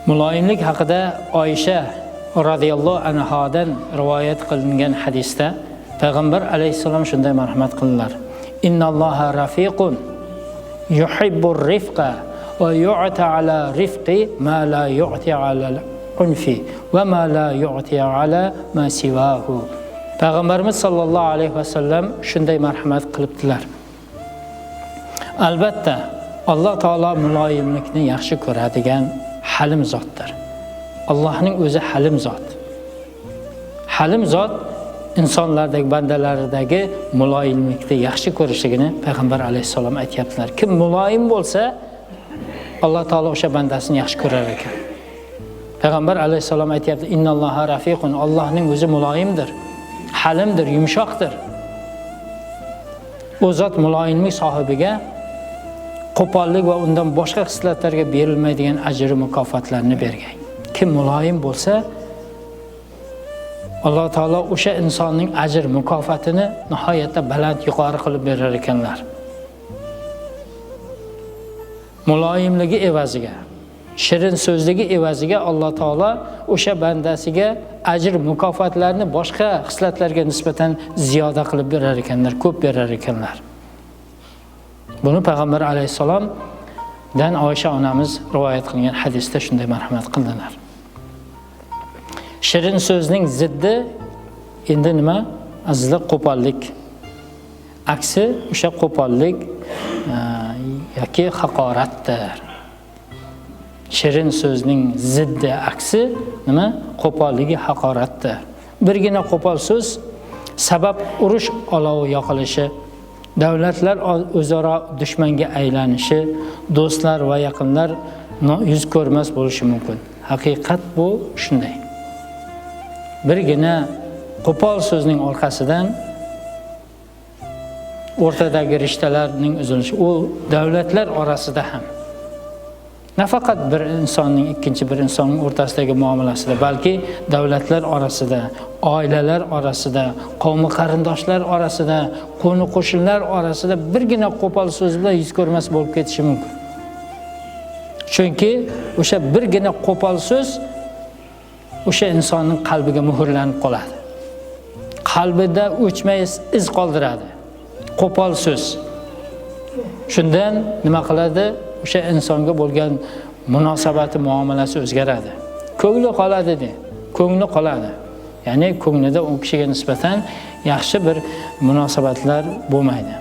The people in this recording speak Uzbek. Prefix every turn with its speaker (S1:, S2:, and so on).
S1: Muloyimlik haqida Oysha radhiyallohu anhadan rivoyat qilingan hadisda Payg'ambar alayhissalom shunday marhamat qildilar. Innalloha rafiqun yuhibbur rifqa va yu'ti ala rifqi ma la yu'ti ala unfi va ma la yu'ti ala ma siwahu. Payg'ambarimiz sallallohu alayhi vasallam shunday marhamat qilibdilar. Albatta Alloh taolo muloyimlikni yaxshi ko'radigan halim zotdir. Allohning o'zi halim zot. Halim zot insonlardagi bandalaridagi muloyimlikni yaxshi ko'rishligini Payg'ambar alayhissalom aytibdilar. Kim muloyim bo'lsa, Alloh taolo o'sha bandasini yaxshi ko'rar ekan. Payg'ambar alayhissalom aytibdi, innalloha rafiqun, Allohning o'zi muloyimdir, halimdir, yumshoqdir. U zot muloyimlik sohibiga qo'pollik va undan boshqa xislatlarga berilmaydigan ajr mukofotlarni bergan. Kim muloyim bo'lsa, Alloh taolo o'sha insonning ajr mukofotini nihoyatda baland yuqori qilib berar ekanlar. Muloyimligi evaziga, shirin so'zligi evaziga Alloh taolo o'sha bandasiga ajr mukofotlarni boshqa xislatlarga nisbatan ziyoda qilib berar ekanlar, ko'p berar ekanlar. Buni Payg'ambar alayhissalomdan Oysha onamiz rivoyat qilgan hadisda shunday marhamat qildilar. Shirin so'zning ziddi endi nima? Azizlar, qo'pollik. Aksi o'sha qo'pollik yoki haqoratdir. Shirin so'zning ziddi aksi nima? Qo'polligi haqoratdir. Birgina qo'pol so'z sabab urush olovi yoqilishi, davlatlar o'zaro dushmanga aylanishi, do'stlar va yaqinlar yuz ko'rmas bo'lishi mumkin. Haqiqat bu shunday. Birgina qo'pol so'zning orqasidan o'rtadagi rishtalarning uzilishi, u davlatlar orasida ham, nafaqat bir insonning ikkinchi bir insonning o'rtasidagi muomalasida, balki davlatlar orasida, oilalar orasida, qavm qarindoshlar orasida, qo'ni qo'shnilar orasida birgina qo'pol so'z bilan yuz ko'rmas bo'lib ketishi mumkin. Chunki o'sha birgina qo'pol so'z o'sha insonning qalbiga muhrlanib qoladi. Qalbida o'chmay iz qoldiradi. Qo'pol so'z. Shundan nima qiladi? O'sha insonga bo'lgan munosabati, muomalasi o'zgaradi. Ko'ngli qoladi de. Ko'ngli qoladi. Ya'ni ko'nglida u kishiga nisbatan yaxshi bir munosabatlar bo'lmaydi.